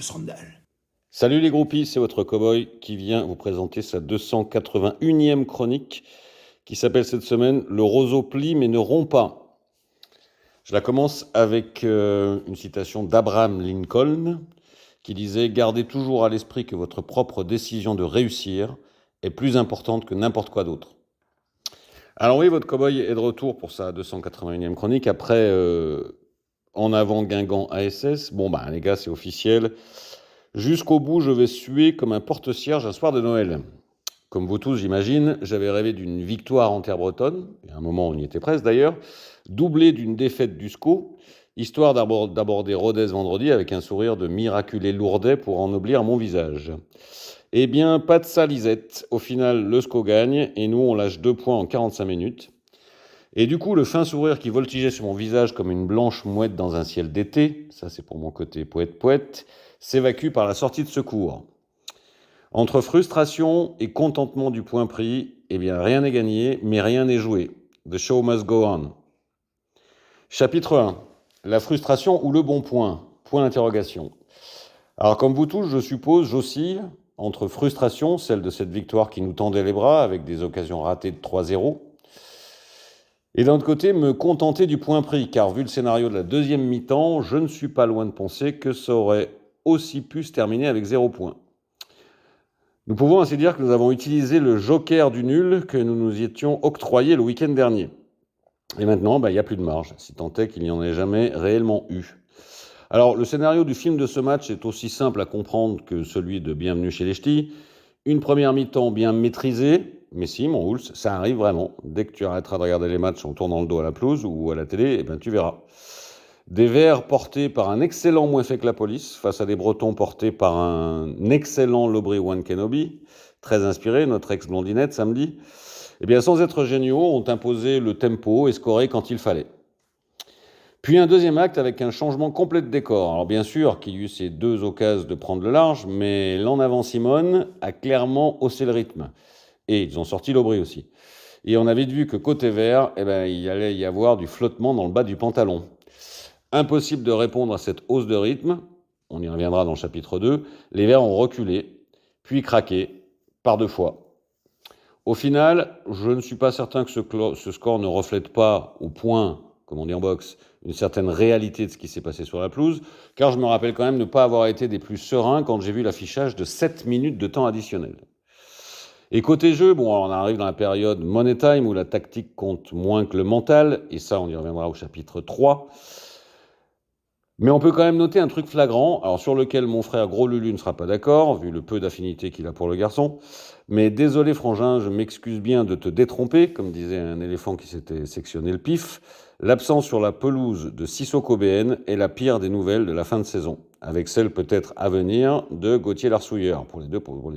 Sandal. Salut les groupies, c'est votre cowboy qui vient vous présenter sa 281e chronique qui s'appelle cette semaine « Le roseau plie mais ne rompt pas ». Je la commence avec une citation d'Abraham Lincoln qui disait « Gardez toujours à l'esprit que votre propre décision de réussir est plus importante que n'importe quoi d'autre ». Alors oui, votre cowboy est de retour pour sa 281e chronique après En avant Guingamp ASS. Bon bah les gars, c'est officiel. Jusqu'au bout, je vais suer comme un porte-cierge un soir de Noël. Comme vous tous, j'imagine, j'avais rêvé d'une victoire en terre bretonne, et à un moment on y était presque d'ailleurs, doublée d'une défaite du SCO, histoire d'aborder Rodez vendredi avec un sourire de miraculé lourdais pour ennoblir mon visage. Eh bien, pas de ça, Lisette. Au final, le SCO gagne, et nous, on lâche 2 points en 45 minutes. Et du coup, le fin sourire qui voltigeait sur mon visage comme une blanche mouette dans un ciel d'été, ça c'est pour mon côté poète-poète, s'évacue par la sortie de secours. Entre frustration et contentement du point pris, eh bien rien n'est gagné, mais rien n'est joué. The show must go on. Chapitre 1. La frustration ou le bon point ? Point d'interrogation. Alors comme vous tous, je suppose, j'oscille entre frustration, celle de cette victoire qui nous tendait les bras avec des occasions ratées de 3-0, et d'un autre côté, me contenter du point pris, car vu le scénario de la deuxième mi-temps, je ne suis pas loin de penser que ça aurait aussi pu se terminer avec 0 point. Nous pouvons ainsi dire que nous avons utilisé le joker du nul que nous nous y étions octroyé le week-end dernier. Et maintenant, il n'y a plus de marge, si tant est qu'il n'y en ait jamais réellement eu. Alors, le scénario du film de ce match est aussi simple à comprendre que celui de Bienvenue chez les Ch'tis. Une première mi-temps bien maîtrisée, mais si, mon Oulls, ça arrive vraiment. Dès que tu arrêteras de regarder les matchs en tournant le dos à la pelouse ou à la télé, tu verras. Des Verts portés par un excellent moins fait que la police, face à des Bretons portés par un excellent Lobry One Kenobi, très inspiré, notre ex-blondinette samedi, sans être géniaux, ont imposé le tempo et scoré quand il fallait. Puis un deuxième acte avec un changement complet de décor. Alors bien sûr qu'il y eut ces 2 occasions de prendre le large, mais l'en avant Simone a clairement haussé le rythme. Et ils ont sorti l'Aubry aussi. Et on avait vu que côté vert, il allait y avoir du flottement dans le bas du pantalon. Impossible de répondre à cette hausse de rythme, on y reviendra dans le chapitre 2, les Verts ont reculé, puis craqué, par 2 fois. Au final, je ne suis pas certain que ce score ne reflète pas, au point, comme on dit en boxe, une certaine réalité de ce qui s'est passé sur la pelouse, car je me rappelle quand même ne pas avoir été des plus sereins quand j'ai vu l'affichage de 7 minutes de temps additionnel. Et côté jeu, on arrive dans la période Money Time où la tactique compte moins que le mental, et ça on y reviendra au chapitre 3. Mais on peut quand même noter un truc flagrant, alors sur lequel mon frère Gros Lulu ne sera pas d'accord, vu le peu d'affinité qu'il a pour le garçon. Mais désolé frangin, je m'excuse bien de te détromper, comme disait un éléphant qui s'était sectionné le pif. L'absence sur la pelouse de Sissoko BN est la pire des nouvelles de la fin de saison, avec celle peut-être à venir de Gauthier Larsouilleur pour les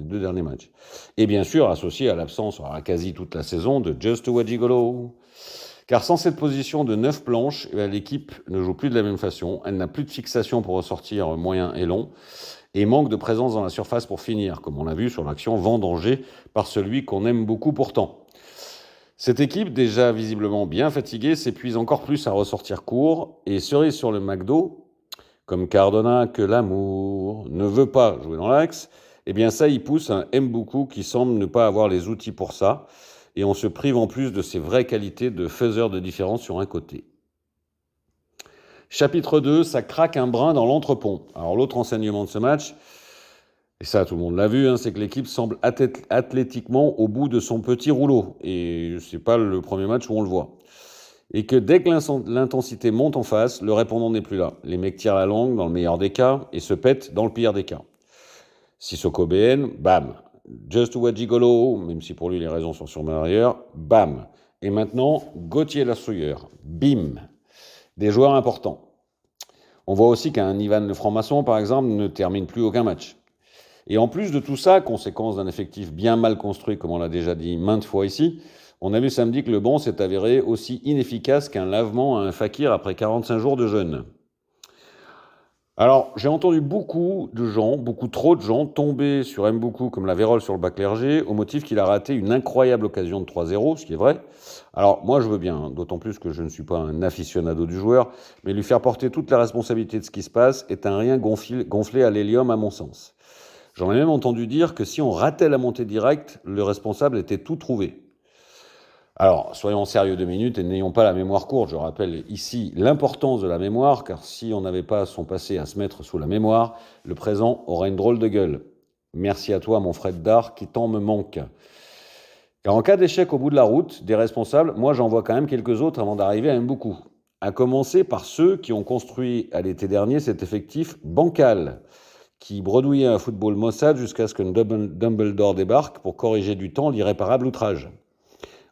deux derniers matchs. Et bien sûr associée à l'absence, à quasi toute la saison, de Just a Gigolo. Car sans cette position de 9 planches, l'équipe ne joue plus de la même façon, elle n'a plus de fixation pour ressortir moyen et long, et manque de présence dans la surface pour finir, comme on l'a vu sur l'action vendangée par celui qu'on aime beaucoup pourtant. Cette équipe, déjà visiblement bien fatiguée, s'épuise encore plus à ressortir court, et cerise sur le McDo, comme Cardona que l'amour ne veut pas jouer dans l'axe, ça y pousse un Mboukou qui semble ne pas avoir les outils pour ça, et on se prive en plus de ses vraies qualités de faiseur de différence sur un côté. Chapitre 2, ça craque un brin dans l'entrepont. Alors l'autre enseignement de ce match, et ça tout le monde l'a vu, c'est que l'équipe semble athlétiquement au bout de son petit rouleau. Et c'est pas le premier match où on le voit. Et que dès que l'intensité monte en face, le répondant n'est plus là. Les mecs tirent la langue dans le meilleur des cas et se pètent dans le pire des cas. Sissoko BN, bam. Just a Gigolo, même si pour lui les raisons sont sûrement ailleurs, bam. Et maintenant, Gauthier Larsouilleur, bim. Des joueurs importants. On voit aussi qu'un Ivan le franc-maçon, par exemple, ne termine plus aucun match. Et en plus de tout ça, conséquence d'un effectif bien mal construit, comme on l'a déjà dit maintes fois ici, on a vu samedi que le banc s'est avéré aussi inefficace qu'un lavement à un fakir après 45 jours de jeûne. Alors, j'ai entendu beaucoup de gens, beaucoup trop de gens, tomber sur Mboukou comme la vérole sur le bac clergé au motif qu'il a raté une incroyable occasion de 3-0, ce qui est vrai. Alors, moi, je veux bien, hein, d'autant plus que je ne suis pas un aficionado du joueur, mais lui faire porter toute la responsabilité de ce qui se passe est un rien gonflé à l'hélium, à mon sens. J'en ai même entendu dire que si on ratait la montée directe, le responsable était tout trouvé. Alors, soyons sérieux 2 minutes et n'ayons pas la mémoire courte. Je rappelle ici l'importance de la mémoire, car si on n'avait pas son passé à se mettre sous la mémoire, le présent aurait une drôle de gueule. Merci à toi, mon Fred Dard, qui tant me manque. Car en cas d'échec au bout de la route, des responsables, moi j'en vois quand même quelques autres avant d'arriver à beaucoup. À commencer par ceux qui ont construit à l'été dernier cet effectif bancal, qui bredouillait un football maussade jusqu'à ce que Dumbledore débarque pour corriger du temps l'irréparable outrage.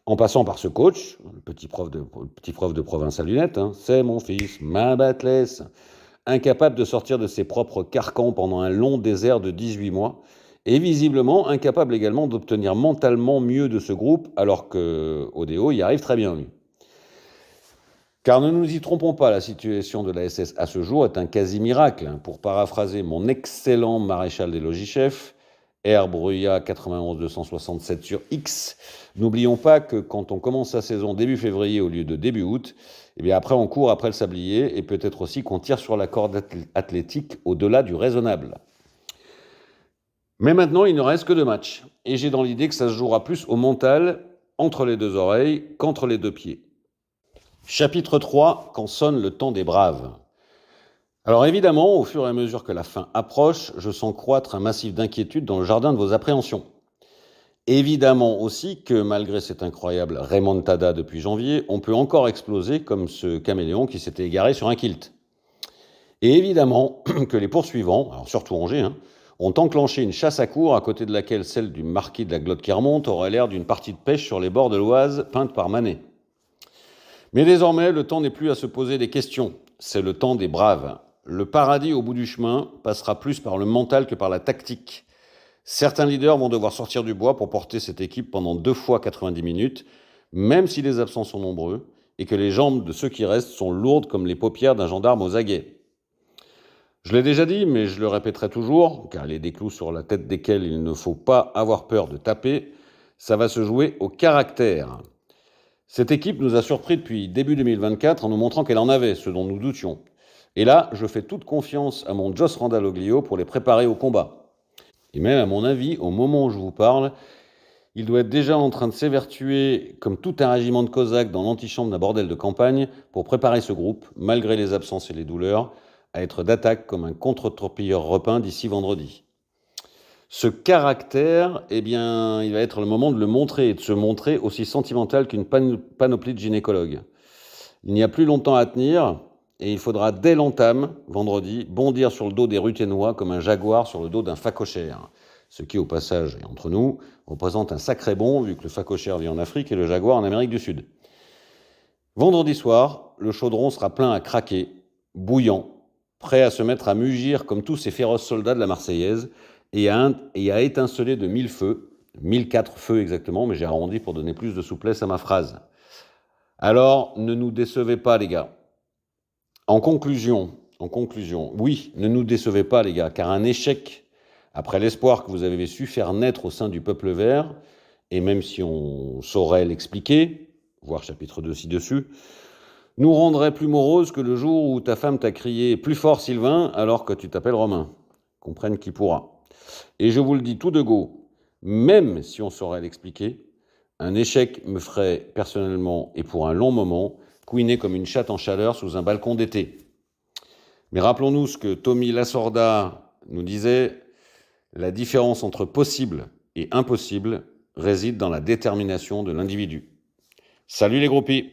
En passant par ce coach, le petit prof de province à lunettes, hein, c'est mon fils, ma battlesse, incapable de sortir de ses propres carcans pendant un long désert de 18 mois, et visiblement incapable également d'obtenir mentalement mieux de ce groupe, alors que Odeo y arrive très bien, lui. Car ne nous y trompons pas, la situation de la SS à ce jour est un quasi-miracle. Pour paraphraser mon excellent maréchal des logis-chefs, R. Bruyat 91 267 sur X, n'oublions pas que quand on commence sa saison début février au lieu de début août, eh bien après on court après le sablier et peut-être aussi qu'on tire sur la corde athlétique au-delà du raisonnable. Mais maintenant, il ne reste que 2 matchs. Et j'ai dans l'idée que ça se jouera plus au mental, entre les 2 oreilles, qu'entre les 2 pieds. Chapitre 3, quand sonne le temps des braves. Alors évidemment, au fur et à mesure que la fin approche, je sens croître un massif d'inquiétude dans le jardin de vos appréhensions. Évidemment aussi que malgré cette incroyable remontada depuis janvier, on peut encore exploser comme ce caméléon qui s'était égaré sur un kilt. Et évidemment que les poursuivants, alors surtout Angers, hein, ont enclenché une chasse à courre à côté de laquelle celle du marquis de la Glotte qui remonte aurait l'air d'une partie de pêche sur les bords de l'Oise peinte par Manet. Mais désormais, le temps n'est plus à se poser des questions, c'est le temps des braves. Le paradis au bout du chemin passera plus par le mental que par la tactique. Certains leaders vont devoir sortir du bois pour porter cette équipe pendant 2 fois 90 minutes, même si les absents sont nombreux et que les jambes de ceux qui restent sont lourdes comme les paupières d'un gendarme aux aguets. Je l'ai déjà dit, mais je le répéterai toujours, car il y a des clous sur la tête desquels il ne faut pas avoir peur de taper, ça va se jouer au caractère. Cette équipe nous a surpris depuis début 2024 en nous montrant qu'elle en avait, ce dont nous doutions. Et là, je fais toute confiance à mon Joss Randaloglio pour les préparer au combat. Et même, à mon avis, au moment où je vous parle, il doit être déjà en train de s'évertuer, comme tout un régiment de Cosaques dans l'antichambre d'un bordel de campagne, pour préparer ce groupe, malgré les absences et les douleurs, à être d'attaque comme un contre-torpilleur repeint d'ici vendredi. Ce caractère, eh bien, il va être le moment de le montrer et de se montrer aussi sentimental qu'une panoplie de gynécologues. Il n'y a plus longtemps à tenir et il faudra dès l'entame, vendredi, bondir sur le dos des Ruténois comme un jaguar sur le dos d'un phacochère. Ce qui, au passage, et entre nous, représente un sacré bond vu que le phacochère vit en Afrique et le jaguar en Amérique du Sud. Vendredi soir, le chaudron sera plein à craquer, bouillant, prêt à se mettre à mugir comme tous ces féroces soldats de la Marseillaise, et à étinceler de 1000 feux, 1004 feux exactement, mais j'ai arrondi pour donner plus de souplesse à ma phrase. Alors, ne nous décevez pas, les gars. En conclusion, oui, ne nous décevez pas, les gars, car un échec, après l'espoir que vous avez su faire naître au sein du peuple vert, et même si on saurait l'expliquer, voir chapitre 2 ci-dessus, nous rendrait plus morose que le jour où ta femme t'a crié « Plus fort, Sylvain !» alors que tu t'appelles Romain. Comprenne qui pourra. Et je vous le dis tout de go, même si on saurait l'expliquer, un échec me ferait personnellement et pour un long moment couiner comme une chatte en chaleur sous un balcon d'été. Mais rappelons-nous ce que Tommy Lasorda nous disait, la différence entre possible et impossible réside dans la détermination de l'individu. Salut les groupies!